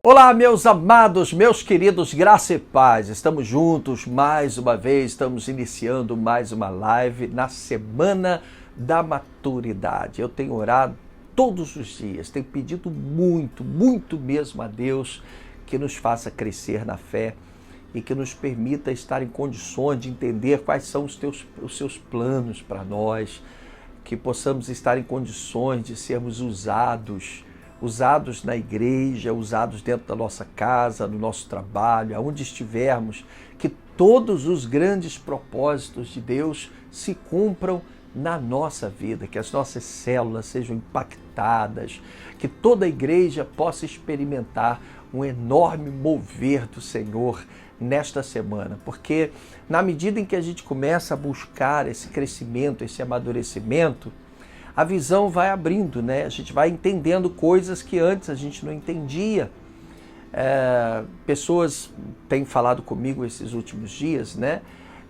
Olá, meus amados, meus queridos, graça e paz. Estamos juntos mais uma vez, estamos iniciando mais uma live na Semana da Maturidade. Eu tenho orado todos os dias, tenho pedido muito mesmo a Deus que nos faça crescer na fé e que nos permita estar em condições de entender quais são os seus planos para nós, que possamos estar em condições de sermos usados na igreja, usados dentro da nossa casa, no nosso trabalho, aonde estivermos, que todos os grandes propósitos de Deus se cumpram na nossa vida, que as nossas células sejam impactadas, que toda a igreja possa experimentar um enorme mover do Senhor nesta semana, porque na medida em que a gente começa a buscar esse crescimento, esse amadurecimento, a visão vai abrindo, né? A gente vai entendendo coisas que antes a gente não entendia. Pessoas têm falado comigo esses últimos dias, né?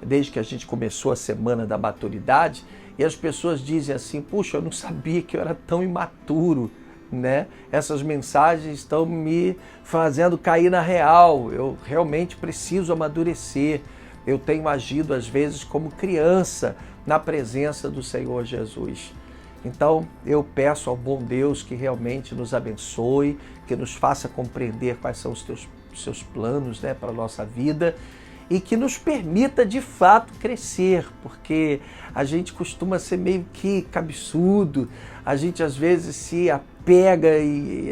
Desde que a gente começou a Semana da Maturidade, e as pessoas dizem assim, puxa, eu não sabia que eu era tão imaturo, né? Essas mensagens estão me fazendo cair na real, eu realmente preciso amadurecer. Eu tenho agido às vezes como criança na presença do Senhor Jesus. Então, eu peço ao bom Deus que realmente nos abençoe, que nos faça compreender quais são os seus planos, né, para a nossa vida e que nos permita, de fato, crescer, porque a gente costuma ser meio que cabeçudo, a gente às vezes se apega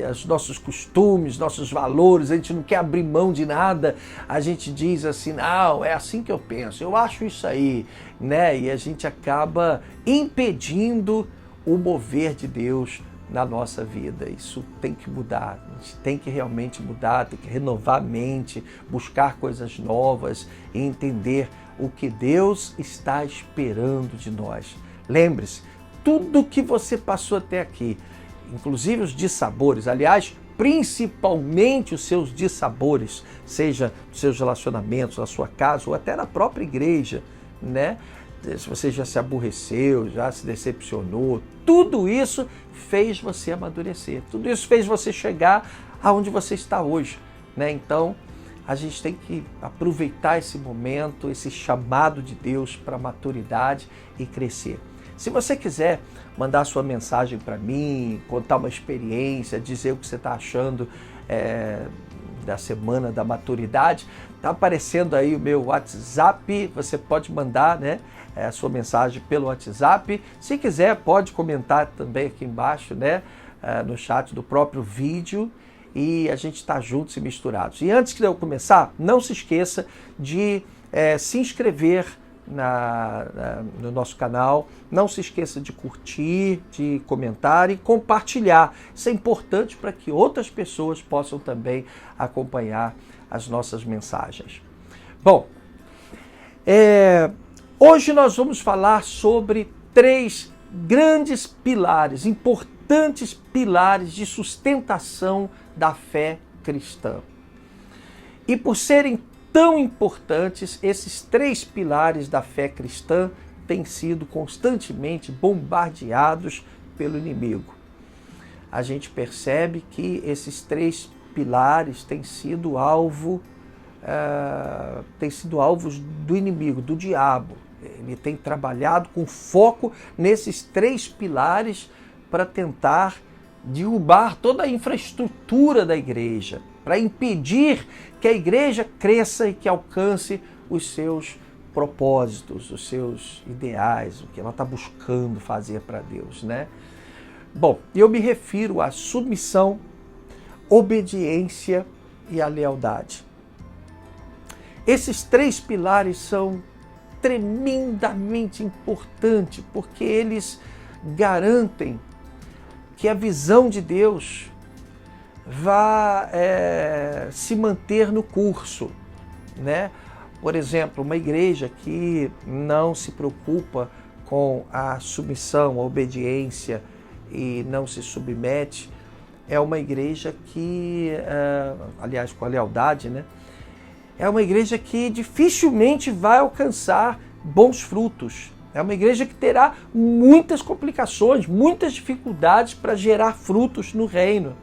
aos nossos costumes, nossos valores, a gente não quer abrir mão de nada, a gente diz assim, não, é assim que eu penso, eu acho isso aí, né, e a gente acaba impedindo o mover de Deus na nossa vida. Isso tem que mudar, a gente tem que realmente mudar, tem que renovar a mente, buscar coisas novas e entender o que Deus está esperando de nós. Lembre-se, tudo que você passou até aqui, inclusive os dissabores, aliás, principalmente os seus dissabores, seja nos seus relacionamentos, na sua casa ou até na própria igreja, né? Se você já se aborreceu, já se decepcionou, tudo isso fez você amadurecer, tudo isso fez você chegar aonde você está hoje, né? Então, a gente tem que aproveitar esse momento, esse chamado de Deus para a maturidade e crescer. Se você quiser mandar sua mensagem para mim, contar uma experiência, dizer o que você está achando da Semana da Maturidade, está aparecendo aí o meu WhatsApp, você pode mandar, né, a sua mensagem pelo WhatsApp. Se quiser, pode comentar também aqui embaixo, né, no chat do próprio vídeo, e a gente está juntos e misturados. E antes de eu começar, não se esqueça de se inscrever no nosso canal, não se esqueça de curtir, de comentar e compartilhar. Isso é importante para que outras pessoas possam também acompanhar as nossas mensagens. Bom, hoje nós vamos falar sobre 3 grandes pilares, importantes pilares de sustentação da fé cristã. E por serem tão importantes, esses 3 pilares da fé cristã têm sido constantemente bombardeados pelo inimigo. A gente percebe que esses 3 pilares têm sido alvos do inimigo, do diabo. Ele tem trabalhado com foco nesses 3 pilares para tentar derrubar toda a infraestrutura da igreja, para impedir que a igreja cresça e que alcance os seus propósitos, os seus ideais, o que ela está buscando fazer para Deus, né? Bom, eu me refiro à submissão, obediência e à lealdade. Esses 3 pilares são tremendamente importantes porque eles garantem que a visão de Deus vá se manter no curso, né? Por exemplo, uma igreja que não se preocupa com a submissão, a obediência e não se submete, é uma igreja que, aliás, com a lealdade, né? É uma igreja que dificilmente vai alcançar bons frutos. É uma igreja que terá muitas complicações, muitas dificuldades para gerar frutos no reino,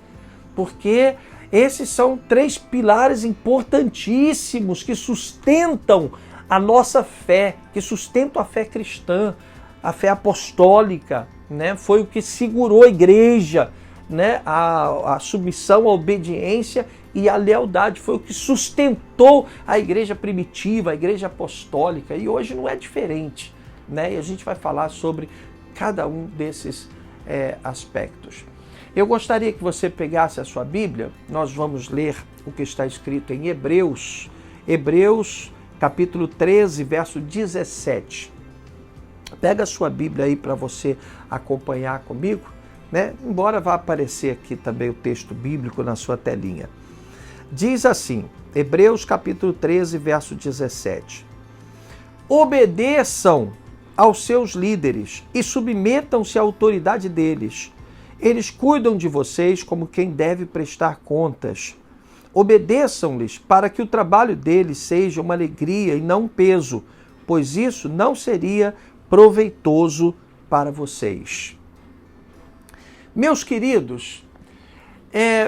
porque Esses são 3 pilares importantíssimos que sustentam a nossa fé, que sustentam a fé cristã, a fé apostólica, né? Foi o que segurou a igreja, né? A submissão, a obediência e a lealdade foi o que sustentou a igreja primitiva, a igreja apostólica, e hoje não é diferente, né? E a gente vai falar sobre cada um desses aspectos. Eu gostaria que você pegasse a sua Bíblia, nós vamos ler o que está escrito em Hebreus, capítulo 13, verso 17. Pega a sua Bíblia aí para você acompanhar comigo, né? Embora vá aparecer aqui também o texto bíblico na sua telinha. Diz assim, Hebreus capítulo 13, verso 17. Obedeçam aos seus líderes e submetam-se à autoridade deles. Eles cuidam de vocês como quem deve prestar contas. Obedeçam-lhes para que o trabalho deles seja uma alegria e não um peso, pois isso não seria proveitoso para vocês. Meus queridos,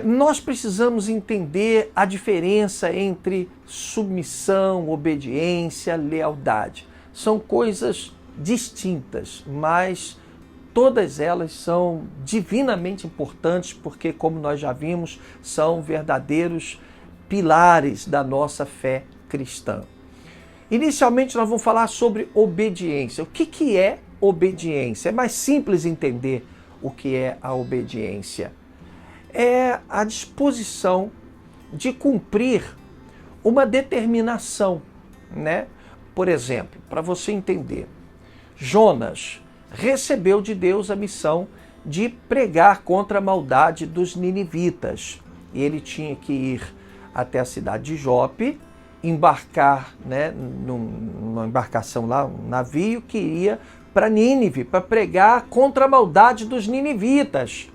nós precisamos entender a diferença entre submissão, obediência, lealdade. São coisas distintas, mas todas elas são divinamente importantes porque, como nós já vimos, são verdadeiros pilares da nossa fé cristã. Inicialmente nós vamos falar sobre obediência. O que é obediência? É mais simples entender o que é a obediência. É a disposição de cumprir uma determinação, né? Por exemplo, para você entender, Jonas recebeu de Deus a missão de pregar contra a maldade dos ninivitas. E ele tinha que ir até a cidade de Jope, embarcar, né, numa embarcação lá, um navio que ia para Nínive, para pregar contra a maldade dos ninivitas.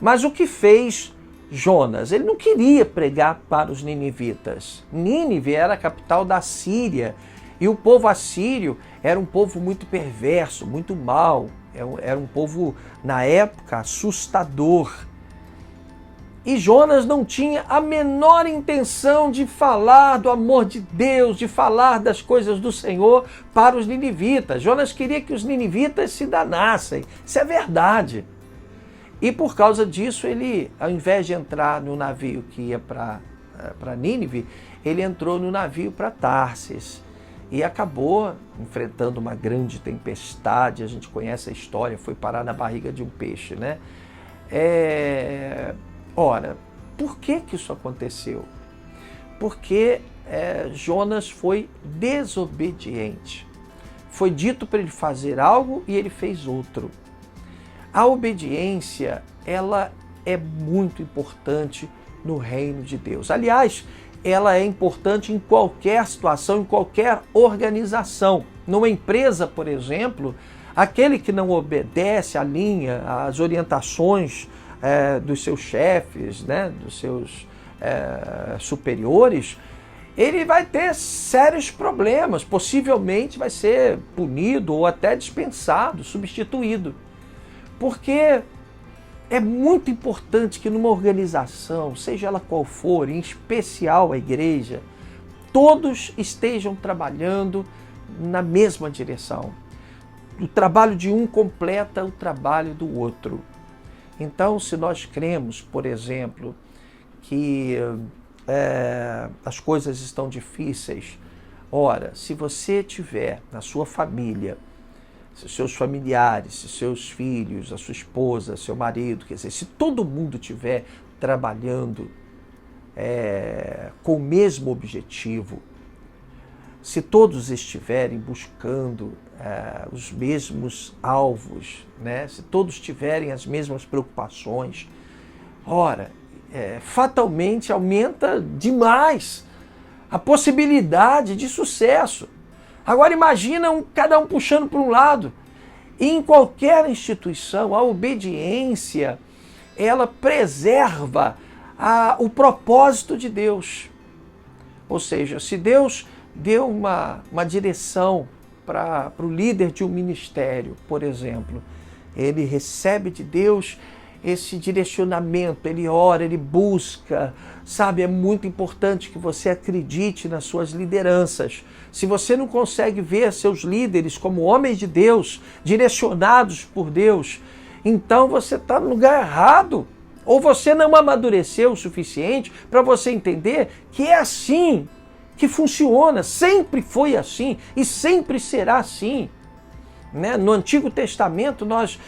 Mas o que fez Jonas? Ele não queria pregar para os ninivitas. Nínive era a capital da Síria, e o povo assírio era um povo muito perverso, muito mau, era um povo, na época, assustador. E Jonas não tinha a menor intenção de falar do amor de Deus, de falar das coisas do Senhor para os ninivitas. Jonas queria que os ninivitas se danassem. Isso é verdade. E por causa disso, ele, ao invés de entrar no navio que ia para Nínive, ele entrou no navio para Tarsis. E acabou enfrentando uma grande tempestade. A gente conhece a história, foi parar na barriga de um peixe, né? Ora, por que isso aconteceu? Porque Jonas foi desobediente. Foi dito para ele fazer algo e ele fez outro. A obediência, ela é muito importante no reino de Deus. Aliás, ela é importante em qualquer situação, em qualquer organização. Numa empresa, por exemplo, aquele que não obedece à linha, às orientações dos seus chefes, né, dos seus superiores, ele vai ter sérios problemas, possivelmente vai ser punido ou até dispensado, substituído. Porque é muito importante que numa organização, seja ela qual for, em especial a igreja, todos estejam trabalhando na mesma direção. O trabalho de um completa o trabalho do outro. Então, se nós cremos, por exemplo, que as coisas estão difíceis, ora, se você tiver na sua família, seus familiares, seus filhos, a sua esposa, seu marido, quer dizer, se todo mundo estiver trabalhando com o mesmo objetivo, se todos estiverem buscando os mesmos alvos, né? Se todos tiverem as mesmas preocupações, ora, fatalmente aumenta demais a possibilidade de sucesso. Agora imagina cada um puxando para um lado. E em qualquer instituição, a obediência, ela preserva o propósito de Deus. Ou seja, se Deus deu uma direção para o líder de um ministério, por exemplo, ele recebe de Deus esse direcionamento, ele ora, ele busca, sabe? É muito importante que você acredite nas suas lideranças. Se você não consegue ver seus líderes como homens de Deus, direcionados por Deus, então você está no lugar errado. Ou você não amadureceu o suficiente para você entender que é assim que funciona, sempre foi assim e sempre será assim. Né? No Antigo Testamento nós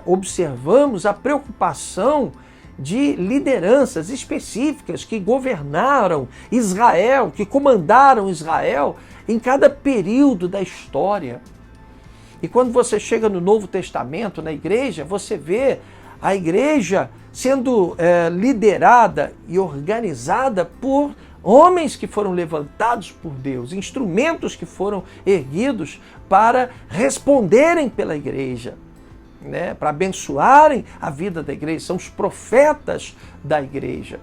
observamos a preocupação de lideranças específicas que governaram Israel, que comandaram Israel em cada período da história. E quando você chega no Novo Testamento, na igreja, você vê a igreja sendo liderada e organizada por homens que foram levantados por Deus, instrumentos que foram erguidos para responderem pela igreja, né? Para abençoarem a vida da igreja, são os profetas da igreja.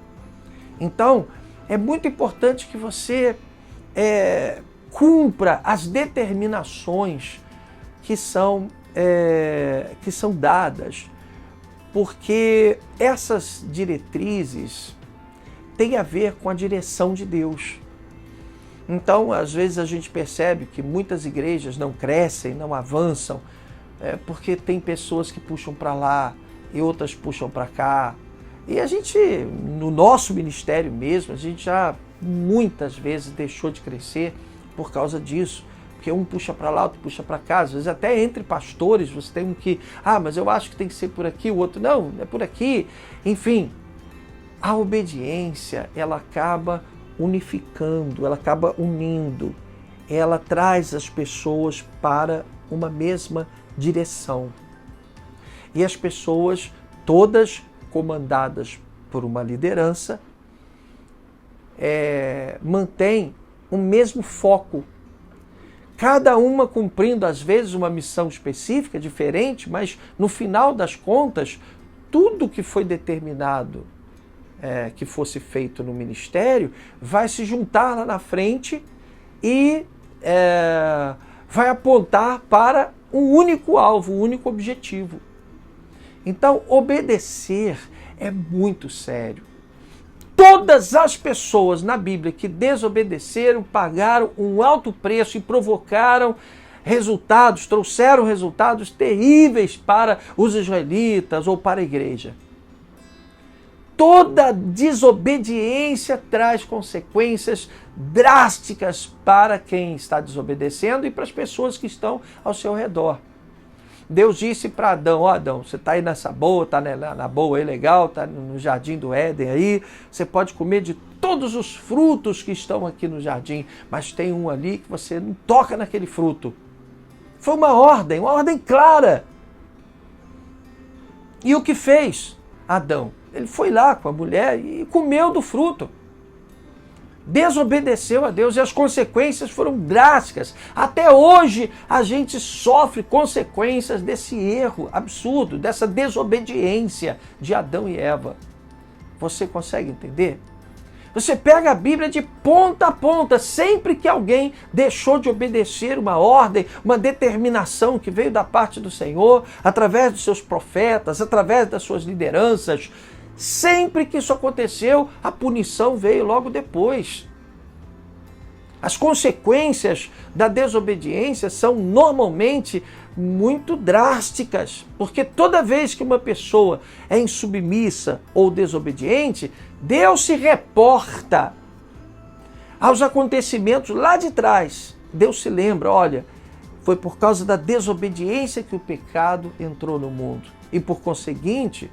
Então, é muito importante que você cumpra as determinações que são dadas, porque essas diretrizes têm a ver com a direção de Deus. Então, às vezes a gente percebe que muitas igrejas não crescem, não avançam, porque tem pessoas que puxam para lá e outras puxam para cá. E a gente, no nosso ministério mesmo, a gente já muitas vezes deixou de crescer por causa disso. Porque um puxa para lá, outro puxa para cá. Às vezes até entre pastores você tem um que, mas eu acho que tem que ser por aqui, o outro não, é por aqui. Enfim, a obediência, ela acaba unificando, ela acaba unindo. Ela traz as pessoas para uma mesma direção. E as pessoas, todas comandadas por uma liderança, mantêm o mesmo foco. Cada uma cumprindo, às vezes, uma missão específica, diferente, mas no final das contas, tudo que foi determinado que fosse feito no ministério vai se juntar lá na frente e vai apontar para um único alvo, um único objetivo. Então, obedecer é muito sério. Todas as pessoas na Bíblia que desobedeceram pagaram um alto preço e provocaram resultados, trouxeram resultados terríveis para os israelitas ou para a igreja. Toda desobediência traz consequências drásticas para quem está desobedecendo e para as pessoas que estão ao seu redor. Deus disse para Adão, Adão, você está aí nessa boa, está na boa aí, legal, está no jardim do Éden aí, você pode comer de todos os frutos que estão aqui no jardim, mas tem um ali que você não toca naquele fruto. Foi uma ordem clara. E o que fez Adão? Ele foi lá com a mulher e comeu do fruto. Desobedeceu a Deus e as consequências foram drásticas. Até hoje a gente sofre consequências desse erro absurdo, dessa desobediência de Adão e Eva. Você consegue entender? Você pega a Bíblia de ponta a ponta, sempre que alguém deixou de obedecer uma ordem, uma determinação que veio da parte do Senhor, através dos seus profetas, através das suas lideranças, sempre que isso aconteceu, a punição veio logo depois. As consequências da desobediência são normalmente muito drásticas, porque toda vez que uma pessoa é insubmissa ou desobediente, Deus se reporta aos acontecimentos lá de trás. Deus se lembra, olha, foi por causa da desobediência que o pecado entrou no mundo. E por conseguinte,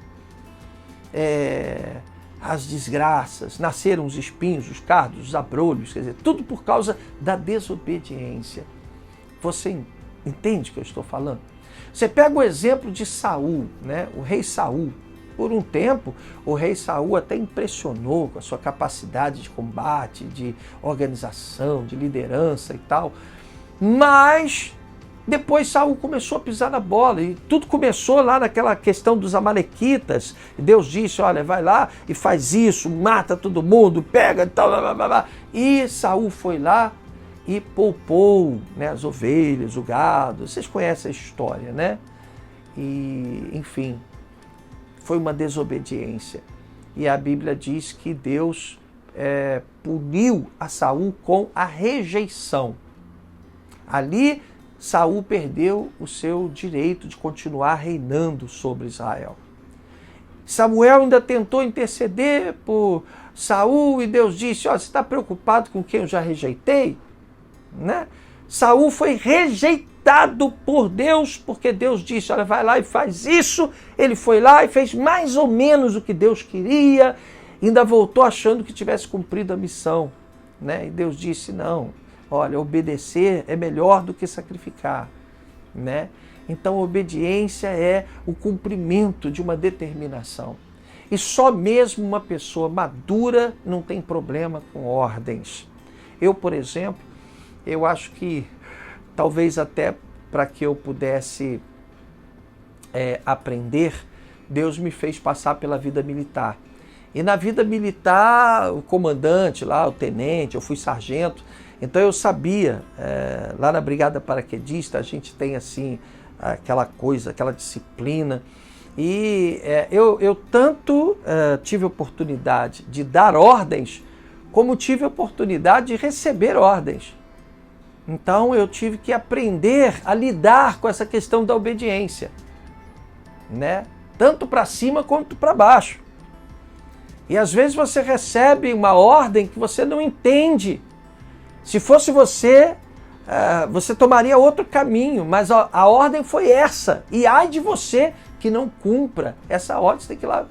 as desgraças, nasceram os espinhos, os cardos, os abrolhos, quer dizer, tudo por causa da desobediência. Você entende o que eu estou falando? Você pega o exemplo de Saul, né? O rei Saul. Por um tempo, o rei Saul até impressionou com a sua capacidade de combate, de organização, de liderança e tal. Mas depois Saul começou a pisar na bola e tudo começou lá naquela questão dos amalequitas. E Deus disse, olha, vai lá e faz isso, mata todo mundo, pega e tal, blá, blá, blá, blá. E Saul foi lá e poupou, né, as ovelhas, o gado. Vocês conhecem a história, né? E, enfim, foi uma desobediência. E a Bíblia diz que Deus puniu a Saul com a rejeição. Ali, Saul perdeu o seu direito de continuar reinando sobre Israel. Samuel ainda tentou interceder por Saul e Deus disse, você está preocupado com quem eu já rejeitei? Né? Saul foi rejeitado por Deus, porque Deus disse, olha, vai lá e faz isso. Ele foi lá e fez mais ou menos o que Deus queria, ainda voltou achando que tivesse cumprido a missão. Né? E Deus disse, não, olha, obedecer é melhor do que sacrificar. Né? Então, a obediência é o cumprimento de uma determinação. E só mesmo uma pessoa madura não tem problema com ordens. Eu, por exemplo, eu acho que talvez até para que eu pudesse aprender, Deus me fez passar pela vida militar. E na vida militar, o comandante lá, o tenente, eu fui sargento, então eu sabia, lá na Brigada Paraquedista, a gente tem assim, aquela coisa, aquela disciplina. E eu tanto tive oportunidade de dar ordens, como tive oportunidade de receber ordens. Então eu tive que aprender a lidar com essa questão da obediência, né? Tanto para cima quanto para baixo. E às vezes você recebe uma ordem que você não entende. Se fosse você, você tomaria outro caminho, mas a ordem foi essa. E ai de você que não cumpra essa ordem, você tem que ir lá,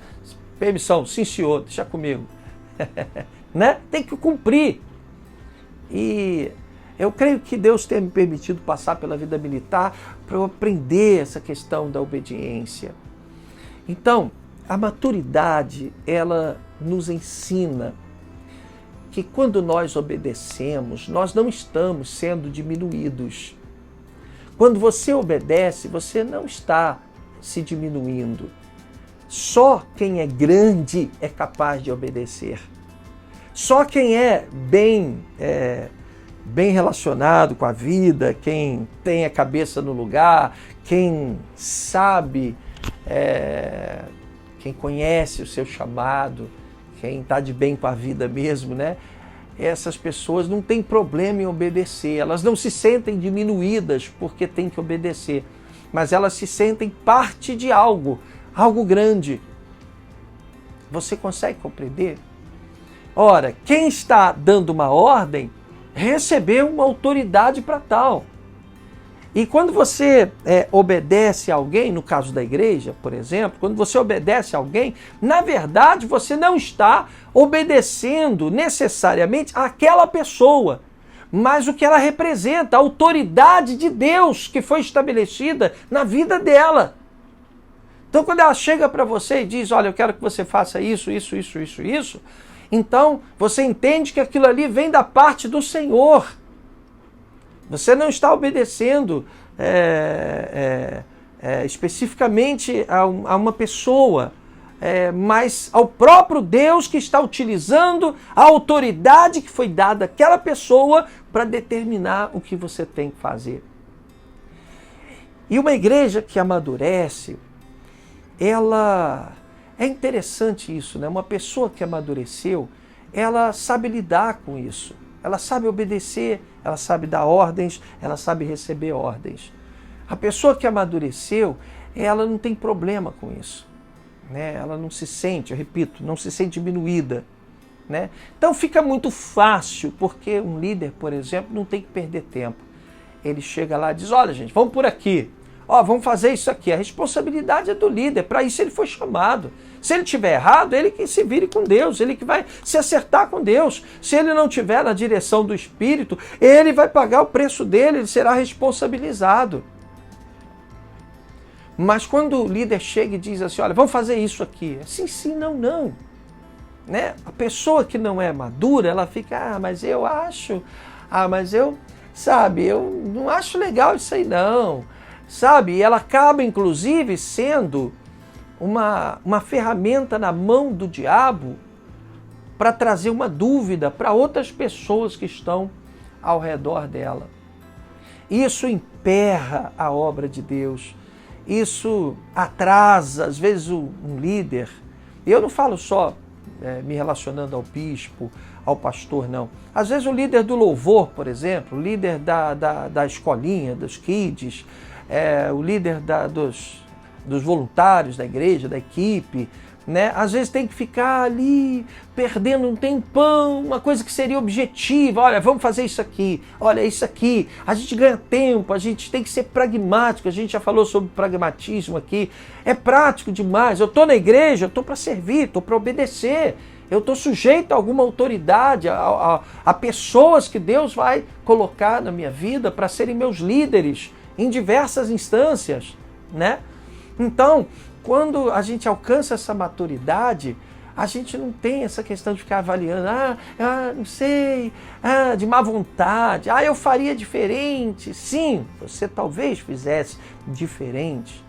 permissão, sim senhor, deixa comigo. Né? Tem que cumprir. E eu creio que Deus tenha me permitido passar pela vida militar para eu aprender essa questão da obediência. Então, a maturidade, ela nos ensina que quando nós obedecemos, nós não estamos sendo diminuídos. Quando você obedece, você não está se diminuindo. Só quem é grande é capaz de obedecer. Só quem é bem relacionado com a vida, quem tem a cabeça no lugar, quem sabe, quem conhece o seu chamado, quem está de bem com a vida mesmo, né? Essas pessoas não têm problema em obedecer, elas não se sentem diminuídas porque têm que obedecer, mas elas se sentem parte de algo grande. Você consegue compreender? Ora, quem está dando uma ordem recebeu uma autoridade para tal. E quando você obedece a alguém, no caso da igreja, por exemplo, quando você obedece a alguém, na verdade você não está obedecendo necessariamente àquela pessoa, mas o que ela representa, a autoridade de Deus que foi estabelecida na vida dela. Então quando ela chega para você e diz, olha, eu quero que você faça isso, então você entende que aquilo ali vem da parte do Senhor. Você não está obedecendo especificamente a uma pessoa, mas ao próprio Deus que está utilizando a autoridade que foi dada àquela pessoa para determinar o que você tem que fazer. E uma igreja que amadurece, ela... É interessante isso, né? Uma pessoa que amadureceu, ela sabe lidar com isso. Ela sabe obedecer, ela sabe dar ordens, ela sabe receber ordens. A pessoa que amadureceu, ela não tem problema com isso. Né? Ela não se sente, eu repito, não se sente diminuída. Né? Então fica muito fácil, porque um líder, por exemplo, não tem que perder tempo. Ele chega lá e diz, olha gente, vamos por aqui. Vamos fazer isso aqui. A responsabilidade é do líder, para isso ele foi chamado. Se ele estiver errado, ele que se vire com Deus, ele que vai se acertar com Deus. Se ele não estiver na direção do Espírito, ele vai pagar o preço dele, ele será responsabilizado. Mas quando o líder chega e diz assim, olha, vamos fazer isso aqui. Sim, não. Né? A pessoa que não é madura, ela fica, mas eu acho, eu não acho legal isso aí não. Sabe? E ela acaba, inclusive, sendo uma ferramenta na mão do diabo para trazer uma dúvida para outras pessoas que estão ao redor dela. Isso emperra a obra de Deus. isso atrasa, às vezes, um líder. E eu não falo só me relacionando ao bispo, ao pastor, não. Às vezes o líder do louvor, por exemplo, o líder da escolinha, dos kids, o líder dos voluntários da igreja, da equipe, né? Às vezes tem que ficar ali perdendo um tempão, uma coisa que seria objetiva. Olha, vamos fazer isso aqui, olha, isso aqui. A gente ganha tempo, a gente tem que ser pragmático. A gente já falou sobre pragmatismo aqui. É prático demais. Eu estou na igreja, eu estou para servir, estou para obedecer. Eu estou sujeito a alguma autoridade, a pessoas que Deus vai colocar na minha vida para serem meus líderes em diversas instâncias, né? Então, quando a gente alcança essa maturidade, a gente não tem essa questão de ficar avaliando, não sei, de má vontade, eu faria diferente. Sim, você talvez fizesse diferente.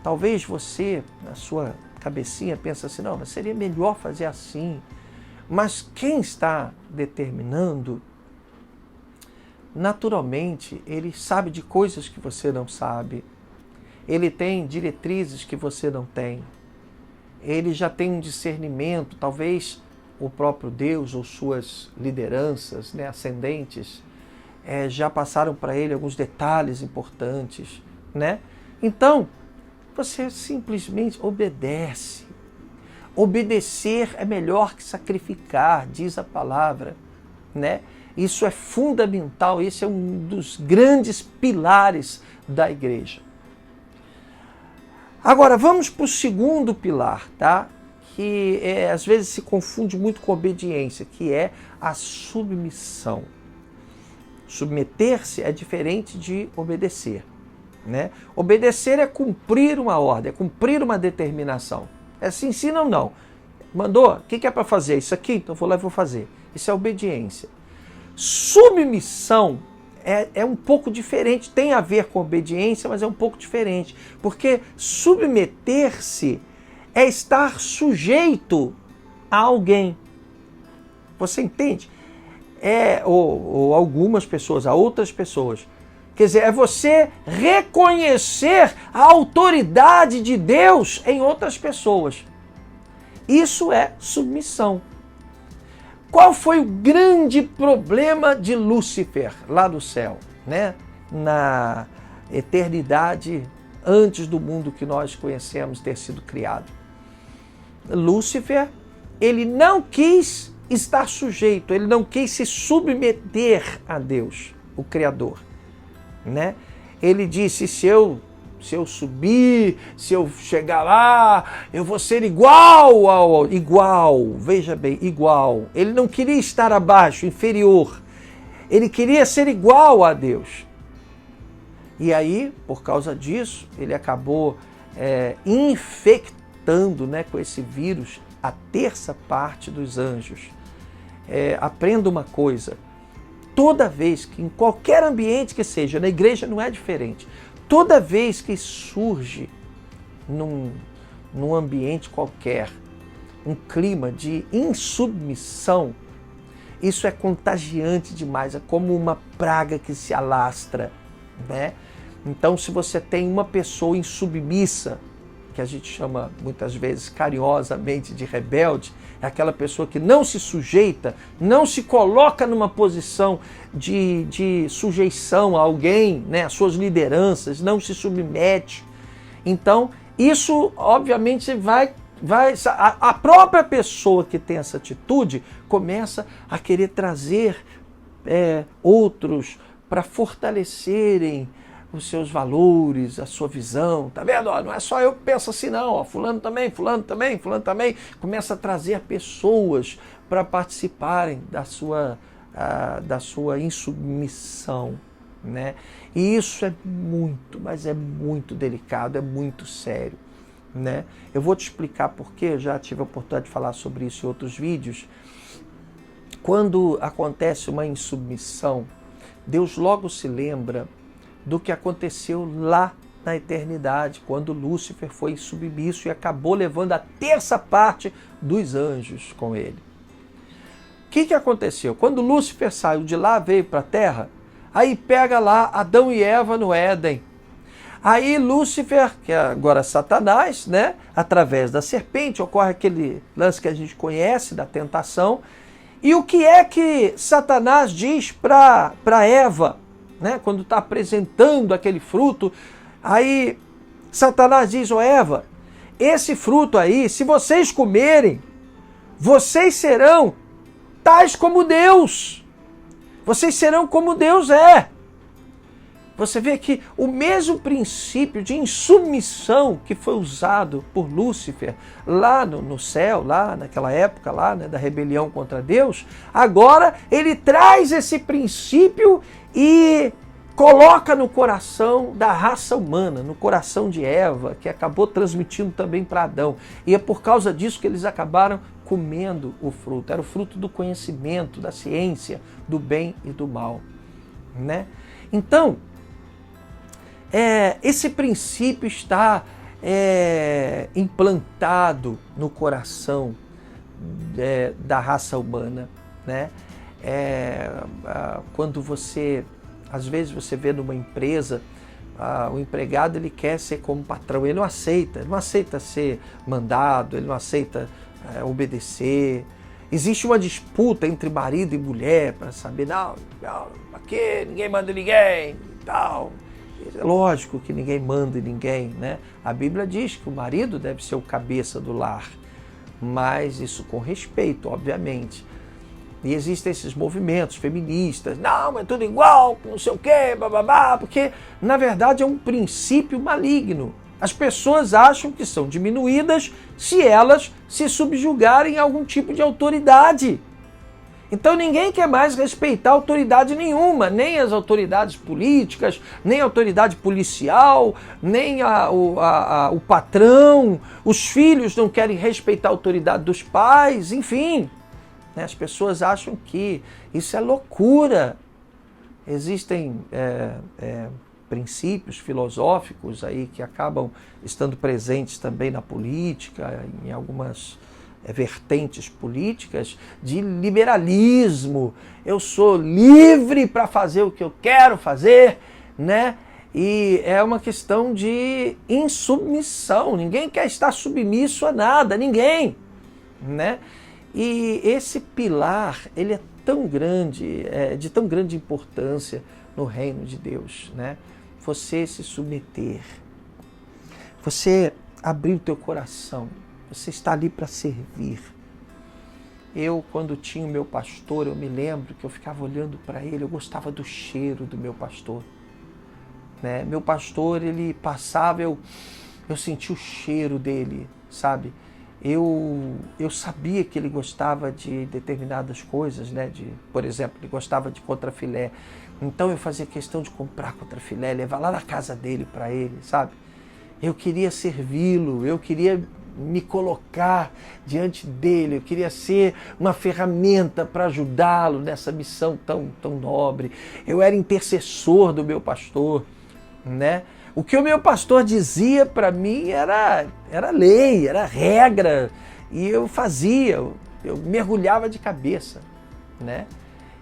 Talvez você, na sua cabecinha, pensa assim, não, mas seria melhor fazer assim. Mas quem está determinando, naturalmente, ele sabe de coisas que você não sabe. Ele tem diretrizes que você não tem. Ele já tem um discernimento, talvez o próprio Deus ou suas lideranças, né, ascendentes, já passaram para ele alguns detalhes importantes, né? Então, você simplesmente obedece. Obedecer é melhor que sacrificar, diz a palavra, né? Isso é fundamental, esse é um dos grandes pilares da igreja. Agora, vamos para o segundo pilar, tá? Que às vezes se confunde muito com obediência, que é a submissão. Submeter-se é diferente de obedecer, né? Obedecer é cumprir uma ordem, é cumprir uma determinação. É se ensina ou não. Mandou? O que é para fazer? Isso aqui? Então vou lá e vou fazer. Isso é obediência. Submissão é um pouco diferente, tem a ver com obediência, mas é um pouco diferente. Porque submeter-se é estar sujeito a alguém. Você entende? Ou algumas pessoas, a outras pessoas. Quer dizer, é você reconhecer a autoridade de Deus em outras pessoas. Isso é submissão. Qual foi o grande problema de Lúcifer lá do céu, né? Na eternidade, antes do mundo que nós conhecemos ter sido criado? Lúcifer, ele não quis estar sujeito, ele não quis se submeter a Deus, o Criador, né? Ele disse, se eu subir, se eu chegar lá, eu vou ser igual, veja bem, igual. Ele não queria estar abaixo, inferior. Ele queria ser igual a Deus. E aí, por causa disso, ele acabou infectando, né, com esse vírus a terça parte dos anjos. Aprenda uma coisa, toda vez que em qualquer ambiente que seja, na igreja não é diferente, toda vez que surge num ambiente qualquer um clima de insubmissão, isso é contagiante demais, é como uma praga que se alastra, né? Então, se você tem uma pessoa insubmissa, que a gente chama muitas vezes carinhosamente de rebelde, é aquela pessoa que não se sujeita, não se coloca numa posição de sujeição a alguém, né, às suas lideranças, não se submete. Então, isso obviamente a própria pessoa que tem essa atitude começa a querer trazer outros para fortalecerem os seus valores, a sua visão, tá vendo? Não é só eu que penso assim não, fulano também, começa a trazer pessoas para participarem da sua insubmissão, né? E isso é muito, mas é muito delicado, é muito sério, né? Eu vou te explicar porque eu já tive a oportunidade de falar sobre isso em outros vídeos. Quando acontece uma insubmissão, Deus logo se lembra do que aconteceu lá na eternidade, quando Lúcifer foi insubmisso e acabou levando a terça parte dos anjos com ele. O que aconteceu? Quando Lúcifer saiu de lá, veio para a terra, aí pega lá Adão e Eva no Éden. Aí Lúcifer, que é agora Satanás, né, através da serpente, ocorre aquele lance que a gente conhece da tentação. E o que é que Satanás diz para Eva, né, quando está apresentando aquele fruto? Aí Satanás diz: ó Eva, esse fruto aí, se vocês comerem, vocês serão tais como Deus. Vocês serão como Deus é. Você vê que o mesmo princípio de insubmissão que foi usado por Lúcifer lá no céu, lá naquela época lá, né, da rebelião contra Deus, agora ele traz esse princípio e coloca no coração da raça humana, no coração de Eva, que acabou transmitindo também para Adão. E é por causa disso que eles acabaram comendo o fruto. Era o fruto do conhecimento, da ciência, do bem e do mal, né? Então, esse princípio está implantado no coração da raça humana, né? Quando às vezes você vê numa empresa, o empregado ele quer ser como patrão, ele não aceita ser mandado, ele não aceita obedecer. Existe uma disputa entre marido e mulher para saber, não, aqui ninguém manda ninguém e tal. É lógico que ninguém manda em ninguém, né? A Bíblia diz que o marido deve ser o cabeça do lar, mas isso com respeito, obviamente. E existem esses movimentos feministas, não, é tudo igual, não sei o quê, bababá, porque na verdade é um princípio maligno. As pessoas acham que são diminuídas se elas se subjugarem a algum tipo de autoridade. Então ninguém quer mais respeitar autoridade nenhuma, nem as autoridades políticas, nem a autoridade policial, nem o patrão, os filhos não querem respeitar a autoridade dos pais, enfim. As pessoas acham que isso é loucura. Existem princípios filosóficos aí que acabam estando presentes também na política, em algumas vertentes políticas, de liberalismo. Eu sou livre para fazer o que eu quero fazer, né? E é uma questão de insubmissão. Ninguém quer estar submisso a nada, ninguém, né? E esse pilar, ele é tão grande, de tão grande importância no reino de Deus, né? Você se submeter, você abrir o teu coração, você está ali para servir. Eu, quando tinha o meu pastor, eu me lembro que eu ficava olhando para ele, eu gostava do cheiro do meu pastor, né? Meu pastor, ele passava, eu sentia o cheiro dele, sabe? Eu sabia que ele gostava de determinadas coisas, né? Por exemplo, ele gostava de contrafilé. Então eu fazia questão de comprar contrafilé, levar lá na casa dele para ele, sabe? Eu queria servi-lo, eu queria me colocar diante dele, eu queria ser uma ferramenta para ajudá-lo nessa missão tão nobre. Eu era intercessor do meu pastor, né? O que o meu pastor dizia para mim era lei, era regra, e eu fazia, eu mergulhava de cabeça, né?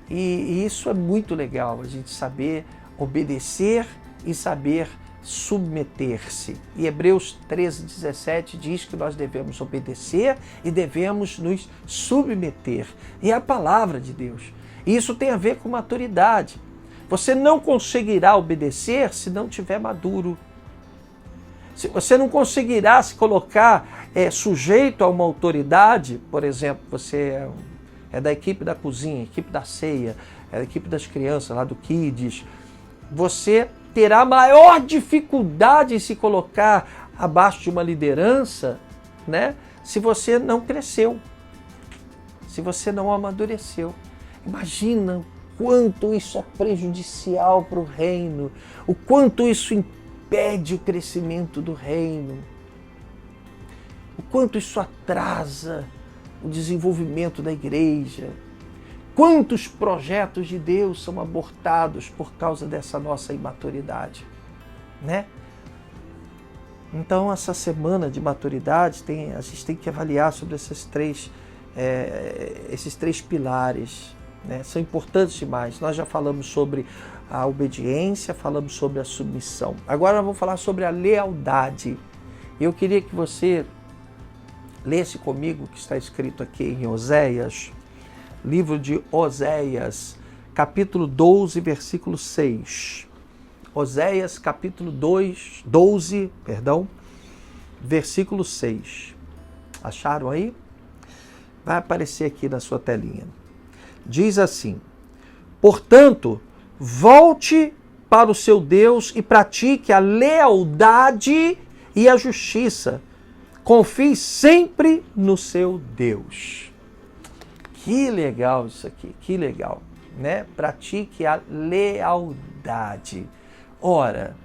E isso é muito legal, a gente saber obedecer e saber submeter-se. E Hebreus 13:17 diz que nós devemos obedecer e devemos nos submeter. E é a palavra de Deus. E isso tem a ver com maturidade. Você não conseguirá obedecer se não tiver maduro. Você não conseguirá se colocar sujeito a uma autoridade. Por exemplo, você é da equipe da cozinha, equipe da ceia, é da equipe das crianças, lá do Kids. Você terá maior dificuldade em se colocar abaixo de uma liderança, né, se você não cresceu, se você não amadureceu. Imagina quanto isso é prejudicial para o reino, o quanto isso impede o crescimento do reino, o quanto isso atrasa o desenvolvimento da igreja, quantos projetos de Deus são abortados por causa dessa nossa imaturidade, né? Então, essa semana de maturidade, a gente tem que avaliar sobre esses três pilares, né? São importantes demais. Nós já falamos sobre a obediência, falamos sobre a submissão. Agora nós vamos falar sobre a lealdade. Eu queria que você lesse comigo o que está escrito aqui em Oséias, livro de Oséias, capítulo 12, versículo 6. Oséias, capítulo 12, versículo 6. Acharam aí? Vai aparecer aqui na sua telinha. Diz assim: portanto, volte para o seu Deus e pratique a lealdade e a justiça. Confie sempre no seu Deus. Que legal isso aqui, que legal, né? Pratique a lealdade. Ora,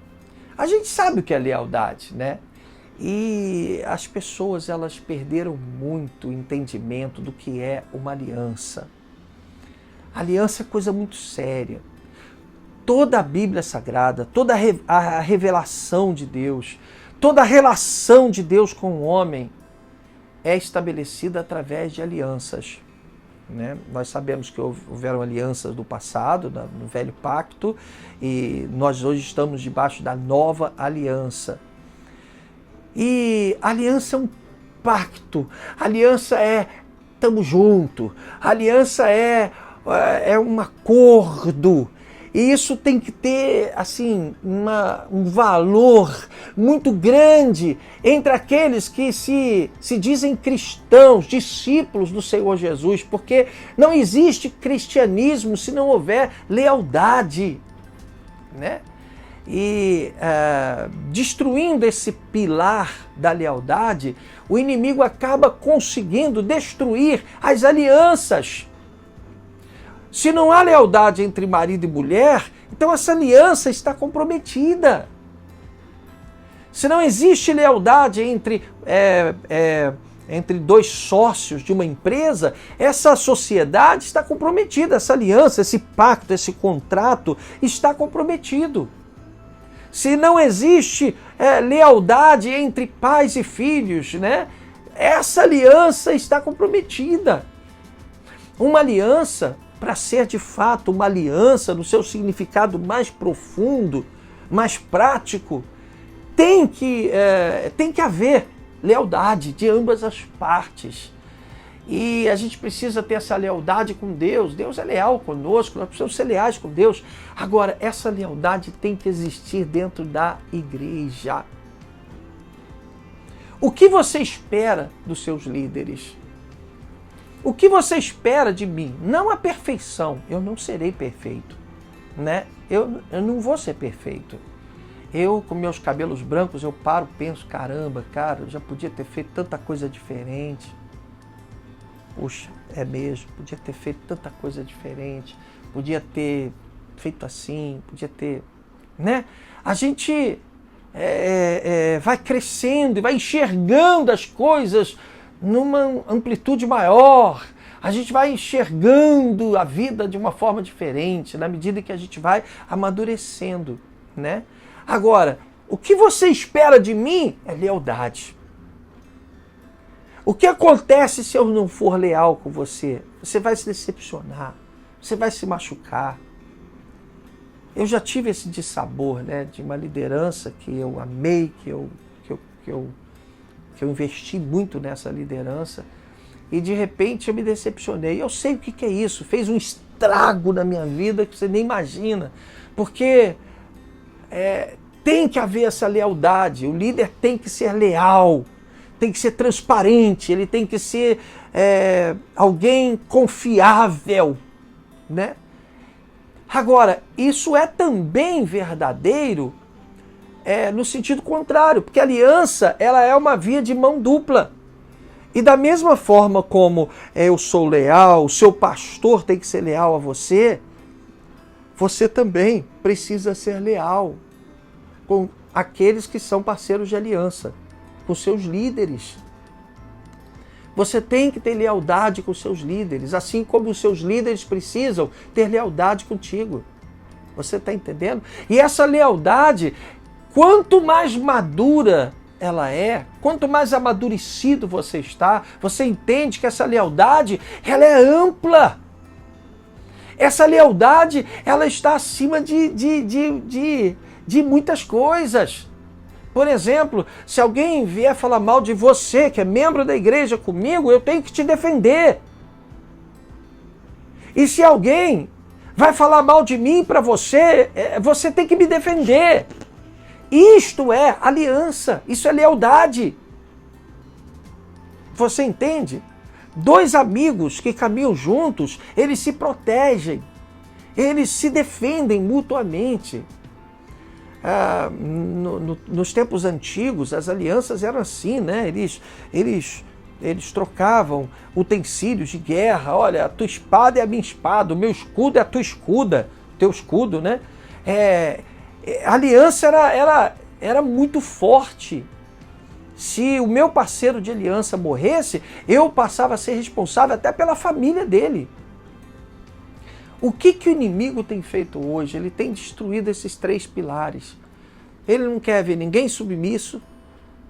a gente sabe o que é lealdade, né? E as pessoas, elas perderam muito o entendimento do que é uma aliança. Aliança é coisa muito séria. Toda a Bíblia Sagrada, toda a revelação de Deus, toda a relação de Deus com o homem é estabelecida através de alianças, né? Nós sabemos que houveram alianças do passado, no Velho Pacto, e nós hoje estamos debaixo da nova aliança. E aliança é um pacto, aliança é estamos juntos, aliança é um acordo. E isso tem que ter assim, um valor muito grande entre aqueles que se dizem cristãos, discípulos do Senhor Jesus, porque não existe cristianismo se não houver lealdade, né? E destruindo esse pilar da lealdade, o inimigo acaba conseguindo destruir as alianças. Se não há lealdade entre marido e mulher, então essa aliança está comprometida. Se não existe lealdade entre dois sócios de uma empresa, essa sociedade está comprometida, essa aliança, esse pacto, esse contrato está comprometido. Se não existe lealdade entre pais e filhos, né? Essa aliança está comprometida. Uma aliança, para ser de fato uma aliança no seu significado mais profundo, mais prático, tem que haver lealdade de ambas as partes. E a gente precisa ter essa lealdade com Deus. Deus é leal conosco, nós precisamos ser leais com Deus. Agora, essa lealdade tem que existir dentro da igreja. O que você espera dos seus líderes? O que você espera de mim? Não a perfeição. Eu não serei perfeito, né? Eu não vou ser perfeito. Eu, com meus cabelos brancos, eu paro, penso, caramba, cara, eu já podia ter feito tanta coisa diferente. Puxa, é mesmo, podia ter feito tanta coisa diferente, podia ter feito assim, podia ter, né? A gente vai crescendo e vai enxergando as coisas numa amplitude maior. A gente vai enxergando a vida de uma forma diferente, na medida que a gente vai amadurecendo, né? Agora, o que você espera de mim é lealdade. O que acontece se eu não for leal com você? Você vai se decepcionar, você vai se machucar. Eu já tive esse dissabor, né, de uma liderança que eu amei, que eu investi muito nessa liderança, e de repente eu me decepcionei. Eu sei o que é isso, fez um estrago na minha vida que você nem imagina, porque tem que haver essa lealdade, o líder tem que ser leal, tem que ser transparente, ele tem que ser alguém confiável, né? Agora, isso é também verdadeiro no sentido contrário, porque a aliança ela é uma via de mão dupla. E da mesma forma como eu sou leal, o seu pastor tem que ser leal a você, você também precisa ser leal com aqueles que são parceiros de aliança, com seus líderes. Você tem que ter lealdade com seus líderes, assim como os seus líderes precisam ter lealdade contigo. Você está entendendo? E essa lealdade, quanto mais madura ela é, quanto mais amadurecido você está, você entende que essa lealdade ela é ampla. Essa lealdade, ela está acima de muitas coisas. Por exemplo, se alguém vier falar mal de você, que é membro da igreja comigo, eu tenho que te defender. E se alguém vai falar mal de mim para você, você tem que me defender. Isto é aliança, isso é lealdade. Você entende? Dois amigos que caminham juntos, eles se protegem, eles se defendem mutuamente. Nos tempos antigos, as alianças eram assim, né? Eles trocavam utensílios de guerra. Olha, a tua espada é a minha espada, o meu escudo é a tua escuda, teu escudo, né? A aliança era muito forte. Se o meu parceiro de aliança morresse, eu passava a ser responsável até pela família dele. O que o inimigo tem feito hoje? Ele tem destruído esses três pilares. Ele não quer ver ninguém submisso.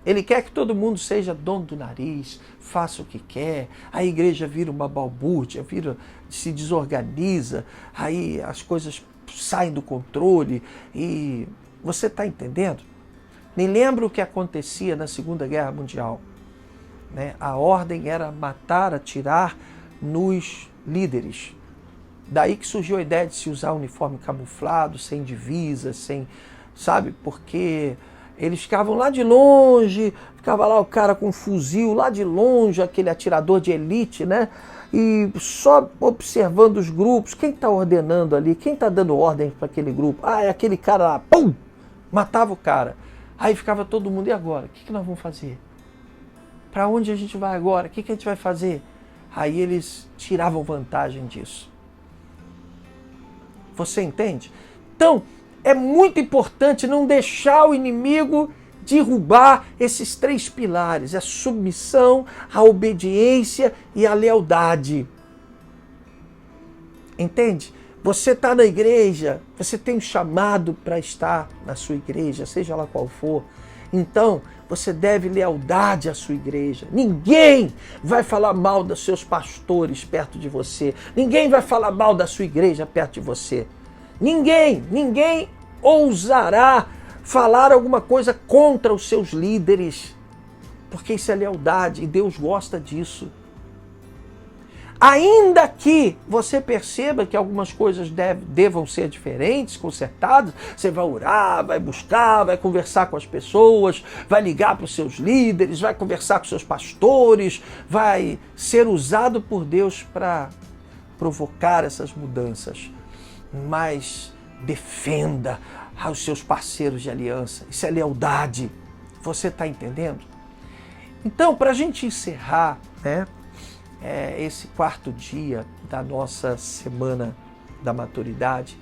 Ele quer que todo mundo seja dono do nariz, faça o que quer. A igreja vira uma balbúrdia, se desorganiza, aí as coisas saem do controle. E você está entendendo? Me lembro o que acontecia na Segunda Guerra Mundial, né? A ordem era matar, atirar nos líderes. Daí que surgiu a ideia de se usar uniforme camuflado, sem divisa, sabe? Porque eles ficavam lá de longe, ficava lá o cara com um fuzil lá de longe, aquele atirador de elite, né? E só observando os grupos, quem está ordenando ali, quem está dando ordem para aquele grupo? É aquele cara lá, pum! Matava o cara. Aí ficava todo mundo, e agora? O que nós vamos fazer? Para onde a gente vai agora? O que a gente vai fazer? Aí eles tiravam vantagem disso. Você entende? Então, é muito importante não deixar o inimigo derrubar esses três pilares: a submissão, a obediência e a lealdade. Entende? Você está na igreja, você tem um chamado para estar na sua igreja, seja lá qual for. Então, você deve lealdade à sua igreja. Ninguém vai falar mal dos seus pastores perto de você. Ninguém vai falar mal da sua igreja perto de você. Ninguém ousará falar alguma coisa contra os seus líderes. Porque isso é lealdade e Deus gosta disso. Ainda que você perceba que algumas coisas devam ser diferentes, consertadas, você vai orar, vai buscar, vai conversar com as pessoas, vai ligar para os seus líderes, vai conversar com os seus pastores, vai ser usado por Deus para provocar essas mudanças. Mas defenda aos seus parceiros de aliança. Isso é lealdade. Você está entendendo? Então, para a gente encerrar, né? Esse quarto dia da nossa semana da maturidade,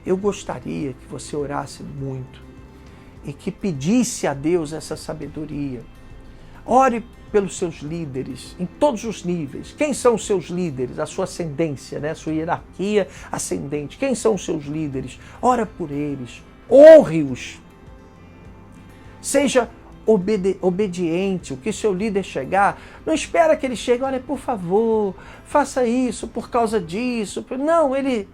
eu gostaria que você orasse muito e que pedisse a Deus essa sabedoria. Ore pelos seus líderes, em todos os níveis. Quem são os seus líderes? A sua ascendência, né? A sua hierarquia ascendente. Quem são os seus líderes? Ora por eles, honre-os. Seja obediente. O que seu líder chegar, não espera que ele chegue, olha, por favor, faça isso por causa disso. Não, ele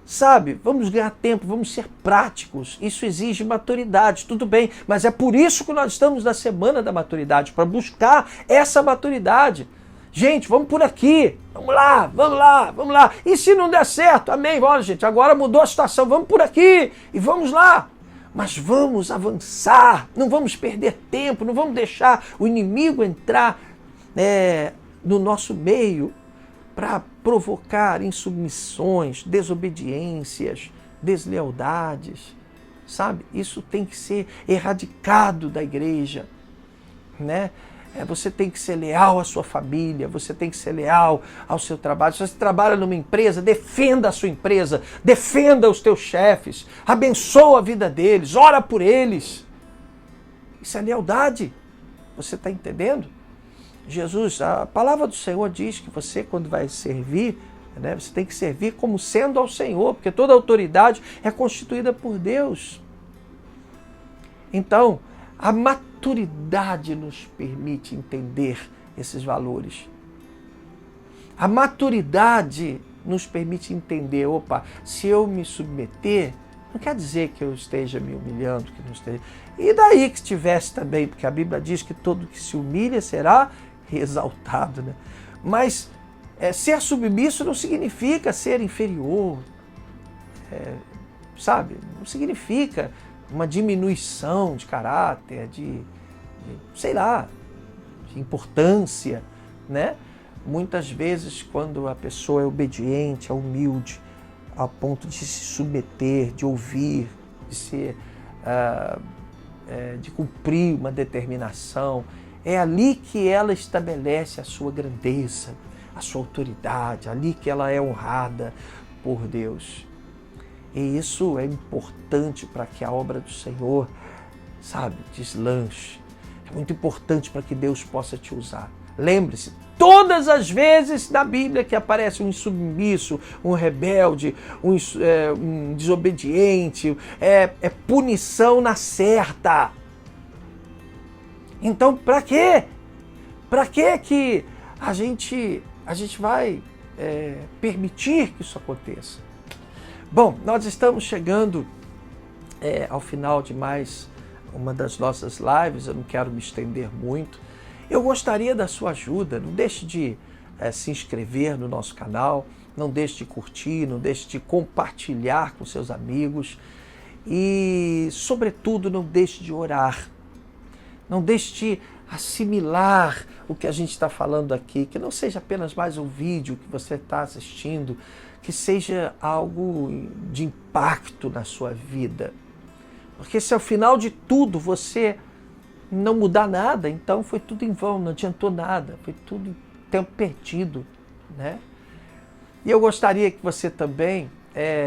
sabe, vamos ganhar tempo, vamos ser práticos. Isso exige maturidade, tudo bem, mas é por isso que nós estamos na semana da maturidade, para buscar essa maturidade. Gente, vamos por aqui, vamos lá. E se não der certo, amém, olha gente, agora mudou a situação, vamos por aqui e vamos lá. Mas vamos avançar, não vamos perder tempo, não vamos deixar o inimigo entrar no nosso meio para provocar insubmissões, desobediências, deslealdades, sabe? Isso tem que ser erradicado da igreja, né? Você tem que ser leal à sua família, você tem que ser leal ao seu trabalho. Se você trabalha numa empresa, defenda a sua empresa, defenda os teus chefes, abençoa a vida deles, ora por eles. Isso é lealdade. Você está entendendo? Jesus, a palavra do Senhor diz que você, quando vai servir, né, você tem que servir como sendo ao Senhor, porque toda autoridade é constituída por Deus. Então, a maturidade nos permite entender esses valores. A maturidade nos permite entender, opa, se eu me submeter, não quer dizer que eu esteja me humilhando, que não esteja. E daí que estivesse também, porque a Bíblia diz que todo que se humilha será exaltado, né? Mas ser submisso não significa ser inferior, sabe? Não significa uma diminuição de caráter, sei lá, de importância, né? Muitas vezes, quando a pessoa é obediente, é humilde, ao ponto de se submeter, de ouvir, de cumprir uma determinação, é ali que ela estabelece a sua grandeza, a sua autoridade, ali que ela é honrada por Deus. E isso é importante para que a obra do Senhor, sabe, deslanche. É muito importante para que Deus possa te usar. Lembre-se, todas as vezes na Bíblia que aparece um insubmisso, um rebelde, um desobediente, é punição na certa. Então, para quê? Para que a gente vai permitir que isso aconteça? Bom, nós estamos chegando ao final de mais uma das nossas lives, eu não quero me estender muito. Eu gostaria da sua ajuda, não deixe de se inscrever no nosso canal, não deixe de curtir, não deixe de compartilhar com seus amigos e, sobretudo, não deixe de orar. Não deixe de assimilar o que a gente está falando aqui, que não seja apenas mais um vídeo que você está assistindo, que seja algo de impacto na sua vida. Porque se ao final de tudo você não mudar nada, então foi tudo em vão, não adiantou nada, foi tudo tempo perdido, né? E eu gostaria que você também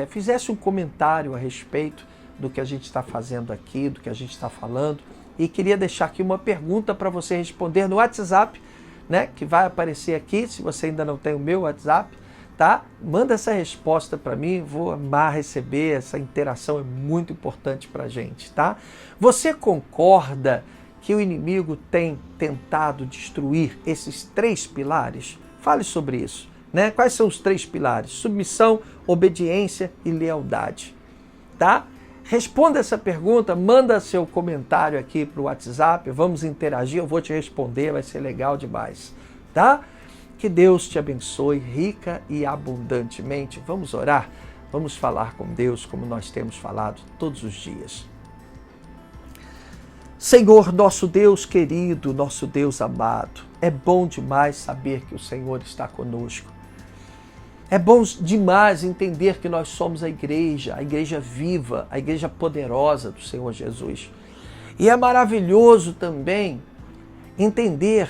fizesse um comentário a respeito do que a gente está fazendo aqui, do que a gente está falando, e queria deixar aqui uma pergunta para você responder no WhatsApp, né? Que vai aparecer aqui, se você ainda não tem o meu WhatsApp, tá? Manda essa resposta para mim, vou amar receber, essa interação é muito importante para a gente, tá? Você concorda que o inimigo tem tentado destruir esses 3 pilares? Fale sobre isso, né? Quais são os 3 pilares? Submissão, obediência e lealdade, tá? Responda essa pergunta, manda seu comentário aqui para o WhatsApp, vamos interagir, eu vou te responder, vai ser legal demais, tá? Que Deus te abençoe rica e abundantemente. Vamos orar, vamos falar com Deus como nós temos falado todos os dias. Senhor, nosso Deus querido, nosso Deus amado, é bom demais saber que o Senhor está conosco. É bom demais entender que nós somos a igreja viva, a igreja poderosa do Senhor Jesus. E é maravilhoso também entender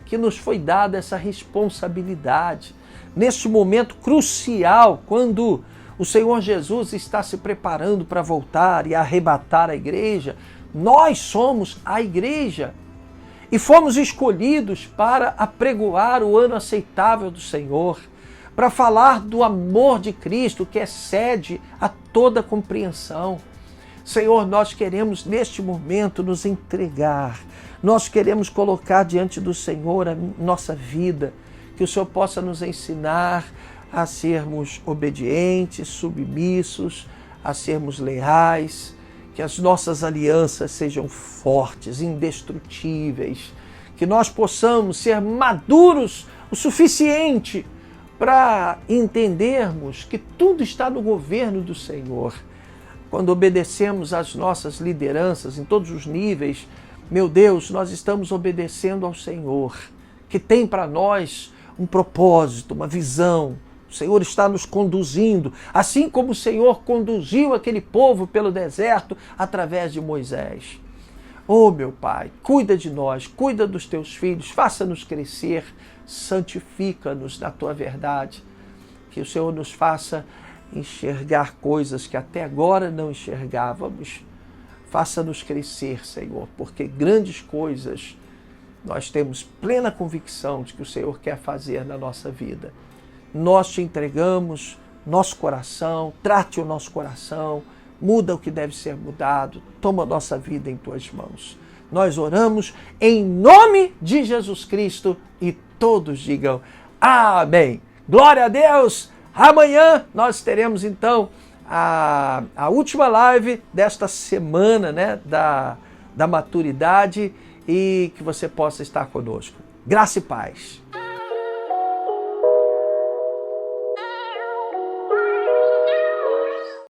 que nos foi dada essa responsabilidade. Neste momento crucial, quando o Senhor Jesus está se preparando para voltar e arrebatar a igreja, nós somos a igreja e fomos escolhidos para apregoar o ano aceitável do Senhor, para falar do amor de Cristo que excede a toda compreensão. Senhor, nós queremos neste momento nos entregar, nós queremos colocar diante do Senhor a nossa vida, que o Senhor possa nos ensinar a sermos obedientes, submissos, a sermos leais, que as nossas alianças sejam fortes, indestrutíveis, que nós possamos ser maduros o suficiente para entendermos que tudo está no governo do Senhor. Quando obedecemos às nossas lideranças em todos os níveis, meu Deus, nós estamos obedecendo ao Senhor, que tem para nós um propósito, uma visão. O Senhor está nos conduzindo, assim como o Senhor conduziu aquele povo pelo deserto através de Moisés. Oh, meu Pai, cuida de nós, cuida dos teus filhos, faça-nos crescer, santifica-nos na tua verdade, que o Senhor nos faça enxergar coisas que até agora não enxergávamos. Faça-nos crescer, Senhor, porque grandes coisas nós temos plena convicção de que o Senhor quer fazer na nossa vida. Nós te entregamos nosso coração, trate o nosso coração, muda o que deve ser mudado, toma a nossa vida em tuas mãos. Nós oramos em nome de Jesus Cristo e todos digam amém. Glória a Deus, Amanhã nós teremos então a última live desta semana, né, da maturidade, e que você possa estar conosco. Graça e paz.